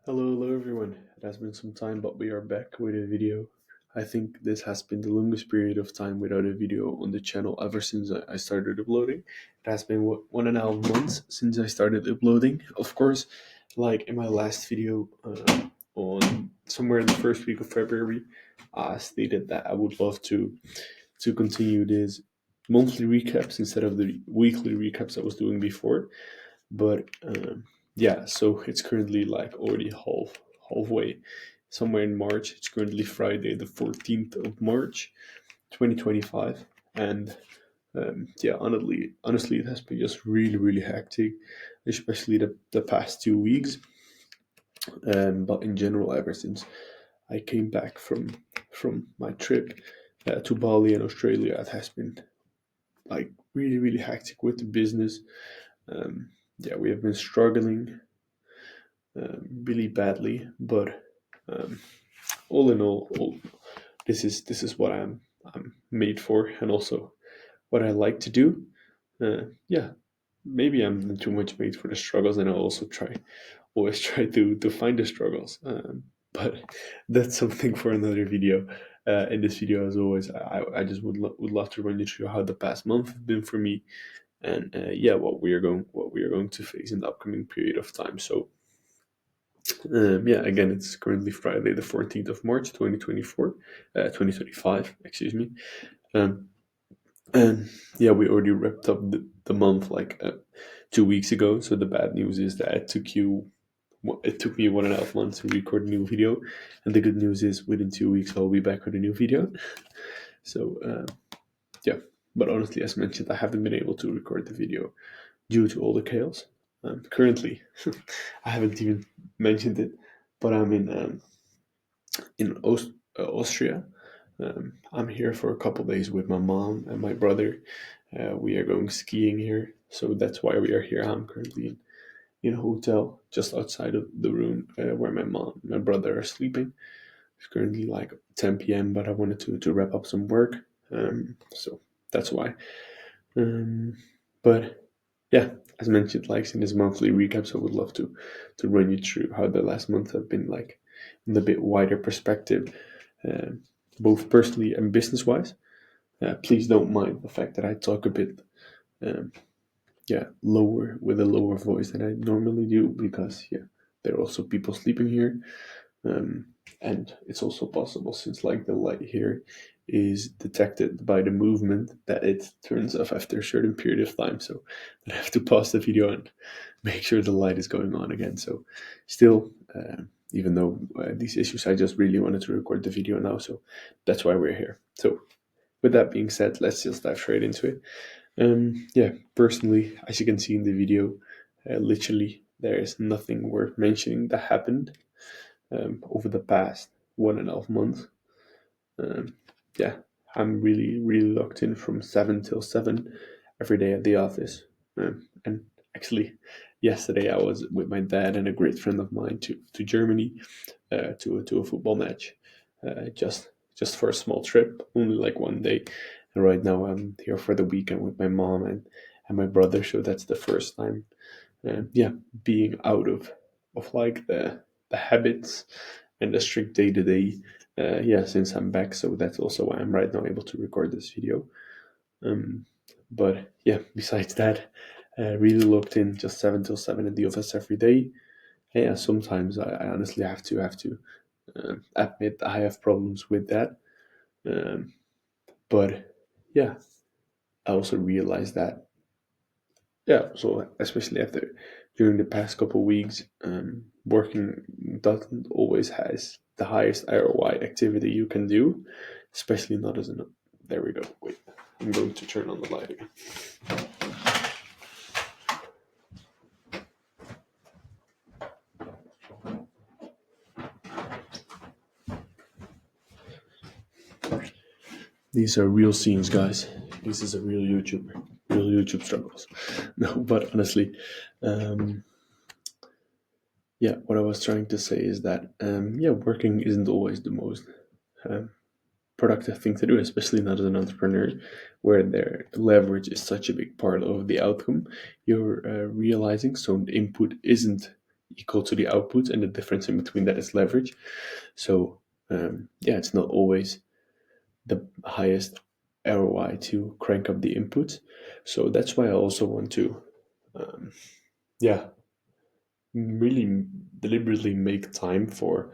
Hello everyone. It has been some time, but we are back with a video. I think this has been the longest period of time without a video on the channel ever since I started uploading. It has been 1.5 months since I started uploading. Of course, like in my last video on somewhere in the first week of February, I stated that I would love to continue this monthly recaps instead of the weekly recaps I was doing before. But yeah, so it's currently like already halfway, somewhere in March. It's currently Friday, the 14th of March, 2025, and yeah, honestly, it has been just really hectic, especially the past 2 weeks. But in general, ever since I came back from my trip to Bali and Australia, it has been like really hectic with the business. Yeah, we have been struggling really badly. But um, all in all, this is what I'm made for, and also what I like to do. Yeah, maybe I'm too much made for the struggles, and I also always try to find the struggles. But that's something for another video. In this video, as always, I just would love to run you through how the past month has been for me, and yeah, what we are going to face in the upcoming period of time. So yeah, again, it's currently Friday, the 14th of March, 2024, 2025, excuse me. Um, and yeah, we already wrapped up the month like 2 weeks ago. So the bad news is that it took me 1.5 months to record a new video. And the good news is within 2 weeks, I'll be back with a new video. So yeah, but honestly, as mentioned, I haven't been able to record the video due to all the chaos. Currently, I haven't even mentioned it, but I'm in Austria. I'm here for a couple days with my mom and my brother. We are going skiing here, so that's why we are here. I'm currently in a hotel just outside of the room where my mom and my brother are sleeping. It's currently like 10 p.m., but I wanted to wrap up some work, so that's why. Um, but yeah, as mentioned, like in this monthly recaps, I would love to run you through how the last month have been like in a bit wider perspective, um, both personally and business wise. Please don't mind the fact that I talk a bit, um, yeah, lower with a lower voice than I normally do because yeah, there are also people sleeping here, um, and it's also possible since like the light here is detected by the movement that it turns off after a certain period of time. So I have to pause the video and make sure the light is going on again. So still, even though these issues, I just really wanted to record the video now. So that's why we're here. So with that being said, let's just dive straight into it. Yeah, personally, as you can see in the video, literally there is nothing worth mentioning that happened over the past 1.5 months. Um, yeah, I'm really locked in from 7 till 7 every day at the office. And actually, yesterday I was with my dad and a great friend of mine to Germany to a football match, just for a small trip, only like one day. And right now I'm here for the weekend with my mom and my brother. So that's the first time, yeah, being out of like the habits and the strict day to day. Yeah, since I'm back, so that's also why I'm right now able to record this video. Um, but yeah, besides that, really locked in just 7 till 7 in the office every day. Yeah, sometimes I honestly have to admit I have problems with that. Um, but yeah, I also realized that yeah, so especially after during the past couple of weeks, working doesn't always has the highest ROI activity you can do, especially not as an. There we go. Wait, I'm going to turn on the light again. These are real scenes, guys. This is a real YouTuber, real YouTube struggles. No, but honestly, um, yeah, what I was trying to say is that yeah, working isn't always the most um, productive thing to do, especially not as an entrepreneur, where their leverage is such a big part of the outcome you're realizing. So the input isn't equal to the output, and the difference in between that is leverage. So yeah, it's not always the highest ROI to crank up the inputs. So that's why I also want to, yeah, really deliberately make time for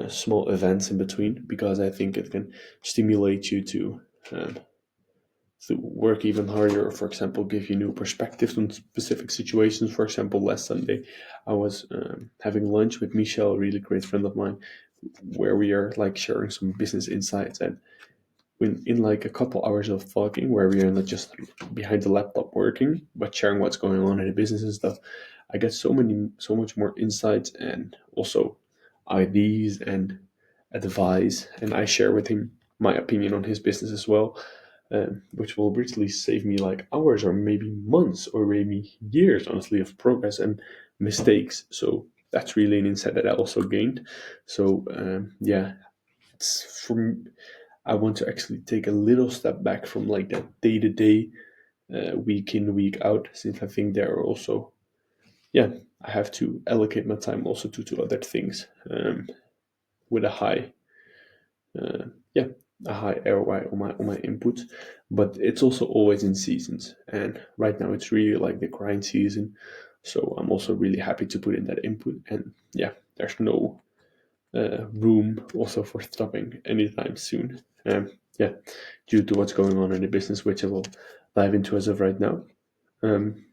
small events in between, because I think it can stimulate you um, to work even harder, or for example give you new perspectives on specific situations. For example, last Sunday I was having lunch with Michelle, a really great friend of mine, where we are like sharing some business insights. And in like a couple hours of talking, where we are not just behind the laptop working but sharing what's going on in the business and stuff, I get so much more insights, and also ideas and advice. And I share with him my opinion on his business as well, which will literally save me like hours or maybe months or maybe years, honestly, of progress and mistakes. So that's really an insight that I also gained. So yeah, it's from I want to actually take a little step back from like that day to day, week in week out, since I think there are also, yeah, I have to allocate my time also to other things, with a high, yeah, a high ROI on my inputs. But it's also always in seasons, and right now it's really like the grind season. So I'm also really happy to put in that input, and yeah, there's no room also for stopping anytime soon. Yeah, due to what's going on in the business, which I will dive into as of right now. Um,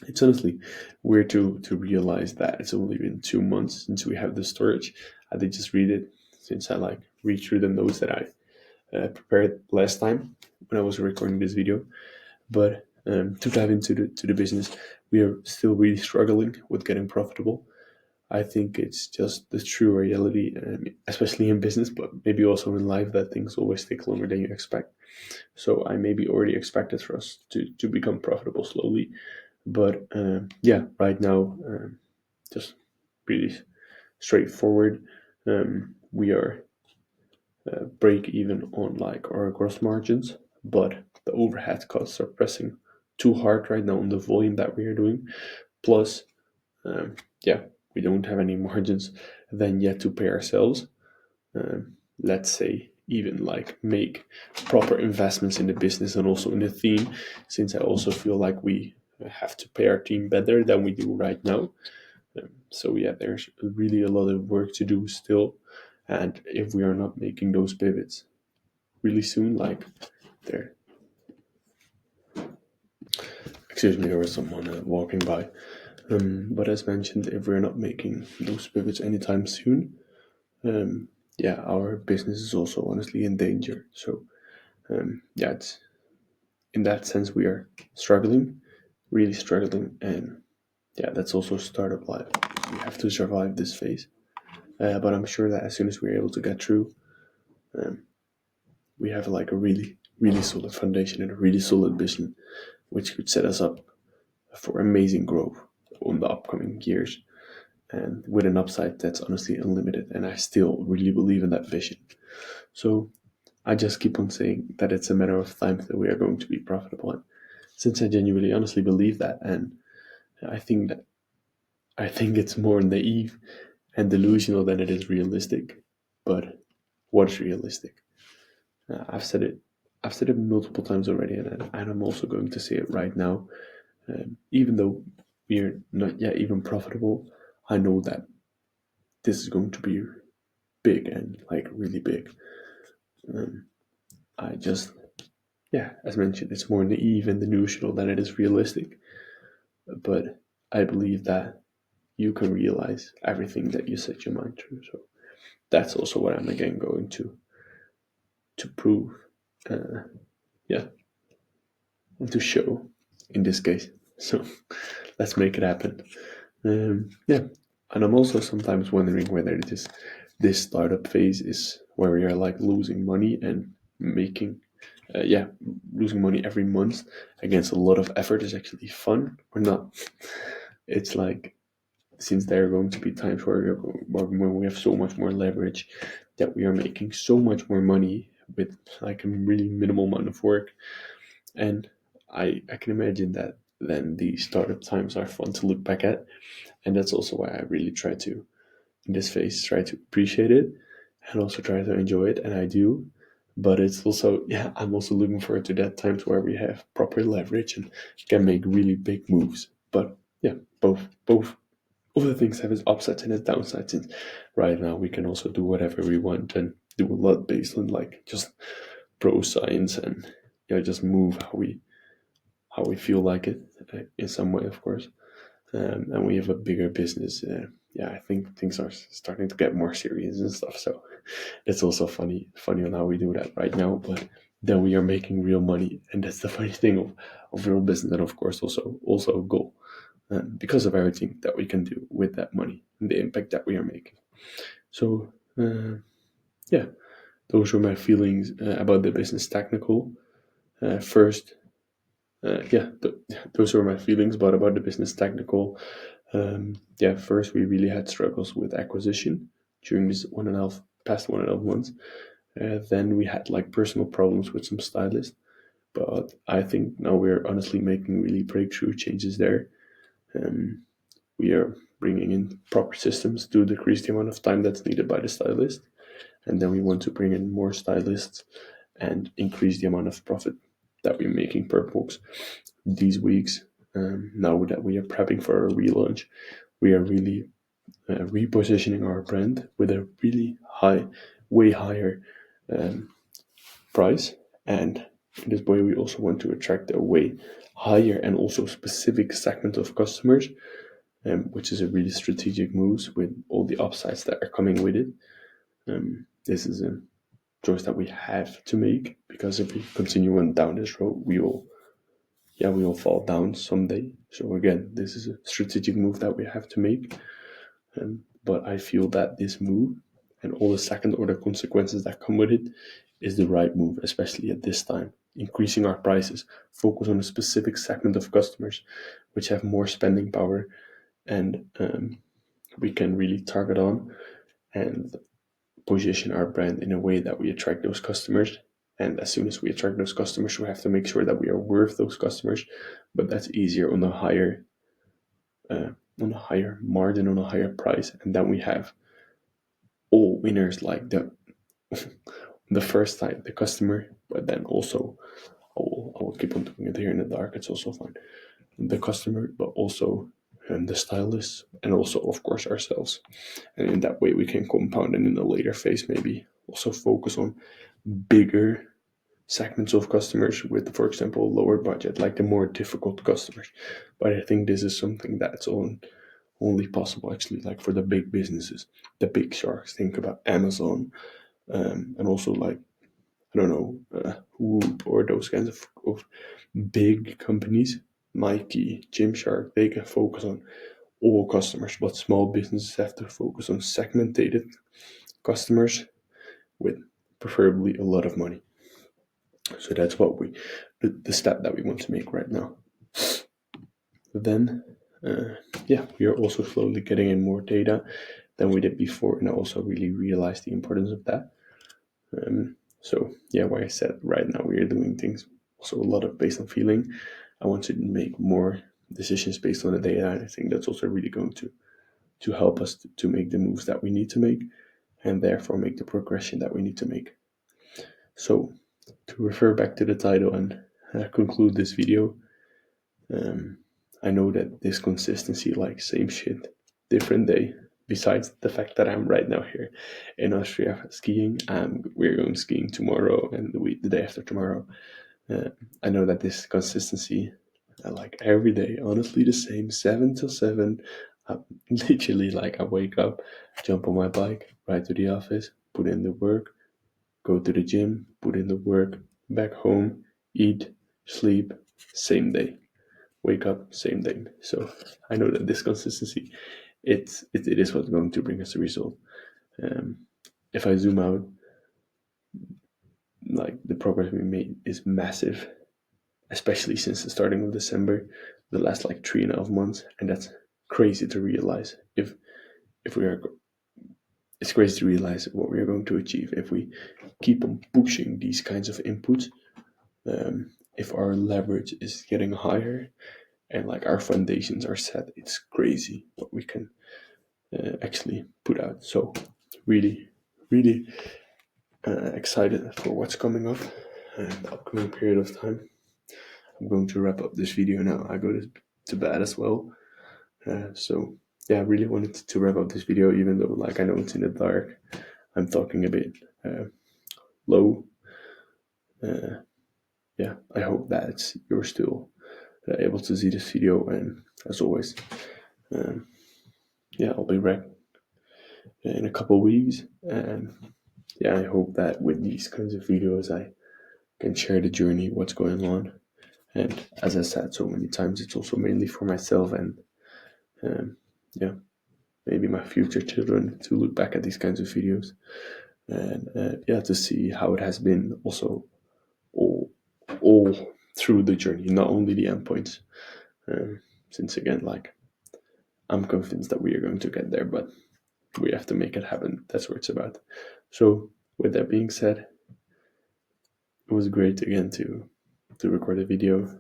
it's honestly weird to realize that it's only been 2 months since we have the storage. I did just read it, since I like read through the notes that I prepared last time when I was recording this video. But to dive into the business, we are still really struggling with getting profitable. I think it's just the true reality, especially in business, but maybe also in life, that things always take longer than you expect. So I maybe already expected for us to become profitable slowly. But yeah, right now, just really straightforward. We are break even on like our gross margins, but the overhead costs are pressing too hard right now on the volume that we are doing. Plus, yeah, we don't have any margins then yet to pay ourselves. Let's say even like make proper investments in the business and also in the team, since I also feel like we have to pay our team better than we do right now. So yeah, there's really a lot of work to do still, and if we are not making those pivots really soon, like there, excuse me, there was someone walking by. But as mentioned, if we're not making those pivots anytime soon, um, yeah, our business is also honestly in danger. So yeah, it's in that sense we are struggling, really struggling, and yeah, that's also startup life. We have to survive this phase. But I'm sure that as soon as we're able to get through, um, we have like a really solid foundation and a really solid business, which could set us up for amazing growth on the upcoming years, and with an upside that's honestly unlimited. And I still really believe in that vision. So I just keep on saying that it's a matter of time that we are going to be profitable. And since I genuinely honestly believe that, and I think that I think it's more naive and delusional than it is realistic. But what is realistic? I've said it. I've said it multiple times already, and I'm also going to say it right now. Even though we're not yet even profitable, I know that this is going to be big, and like really big. Um, I just, yeah, as mentioned, it's more naive and delusional than it is realistic. But I believe that you can realize everything that you set your mind to. So that's also what I'm again going to prove. Uh, yeah, and to show in this case. So let's make it happen. Yeah, and I'm also sometimes wondering whether this startup phase is where we are like losing money and making, yeah, losing money every month against a lot of effort is actually fun or not. It's like, since there are going to be times when we have so much more leverage, that we are making so much more money with like a really minimal amount of work. And I can imagine that then the startup times are fun to look back at. And that's also why I really try to, in this phase, try to appreciate it and also try to enjoy it. And I do. But it's also, yeah, I'm also looking forward to that times where we have proper leverage and can make really big moves. But yeah, both of the things have its upsides and its downsides. And right now we can also do whatever we want and do a lot based on like just pro science and just move how we feel like it in some way, of course. And we have a bigger business. Yeah, I think things are starting to get more serious and stuff. So it's also funny on how we do that right now. But then we are making real money, and that's the funny thing of real business, and of course also a goal because of everything that we can do with that money and the impact that we are making. So yeah, those were my feelings about the business technical. First, those were my feelings about the business technical. Yeah, first we really had struggles with acquisition during this past 1.5 months. Then we had like personal problems with some stylists, but I think now we're honestly making really breakthrough changes there. Um, we are bringing in proper systems to decrease the amount of time that's needed by the stylist, and then we want to bring in more stylists and increase the amount of profit that we're making per box these weeks. Now that we are prepping for a relaunch, we are really repositioning our brand with a really way higher um, price. And in this way, we also want to attract a way higher and also specific segment of customers, which is a really strategic move with all the upsides that are coming with it. This is a choice that we have to make because if we continue on down this road, we will fall down someday. So again, this is a strategic move that we have to make. But I feel that this move and all the second order consequences that come with it is the right move, especially at this time. Increasing our prices, focus on a specific segment of customers which have more spending power and we can really target on and position our brand in a way that we attract those customers. And as soon as we attract those customers, we have to make sure that we are worth those customers. But that's easier uh, on a higher margin, on a higher price, and then we have all winners like the first time the customer, but then also I will keep on doing it here in the dark. It's also fine. The customer, but also the stylists, and also of course ourselves. And in that way, we can compound, and in a later phase, maybe also focus on bigger segments of customers with, for example, lower budget, like the more difficult customers. But I think this is something that's only possible actually, like for the big businesses, the big sharks. Think about Amazon, and also like I don't know, Whoop or those kinds of big companies, Nike, Gymshark. They can focus on all customers, but small businesses have to focus on segmented customers with preferably a lot of money. So that's what the step that we want to make right now. Then, we are also slowly getting in more data than we did before, and I also really realized the importance of that. So yeah, like I said, right now we are doing things also a lot of based on feeling. I want to make more decisions based on the data, and I think that's also really going to help us to make the moves that we need to make, and therefore make the progression that we need to make. So to refer back to the title and conclude this video, I know that this consistency, like same shit, different day. Besides the fact that I'm right now here in Austria skiing, we're going skiing tomorrow and the day after tomorrow. I know that this consistency, like every day, honestly, the same 7 till 7. Literally, like I wake up, jump on my bike, ride to the office, put in the work, go to the gym, put in the work, back home, eat, sleep, same day, wake up, same day. So I know that this consistency, it is what's going to bring us a result. Um, if I zoom out, like the progress we made is massive, especially since the starting of December, the last like 3.5 months, and that's crazy to realize. If we are, it's crazy to realize what we are going to achieve if we keep on pushing these kinds of inputs. If our leverage is getting higher, and like our foundations are set. It's crazy what we can actually put out. So really, really excited for what's coming up and the upcoming period of time. I'm going to wrap up this video now. I go to bed as well. So yeah, I really wanted to wrap up this video, even though like I know it's in the dark. I'm talking a bit low. Yeah, I hope that you're still able to see this video, and as always, yeah, I'll be back in a couple of weeks, and yeah, I hope that with these kinds of videos I can share the journey, what's going on, and as I said so many times, it's also mainly for myself and yeah, maybe my future children to look back at these kinds of videos and yeah, to see how it has been also all through the journey, not only the endpoints. Since again, like I'm convinced that we are going to get there, but we have to make it happen. That's what it's about. So, with that being said, it was great again to record a video.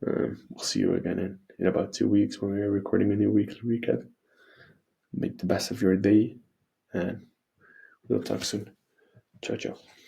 We'll see you again in about 2 weeks when we're recording a new weekly recap. Make the best of your day, and we'll talk soon. Ciao, ciao.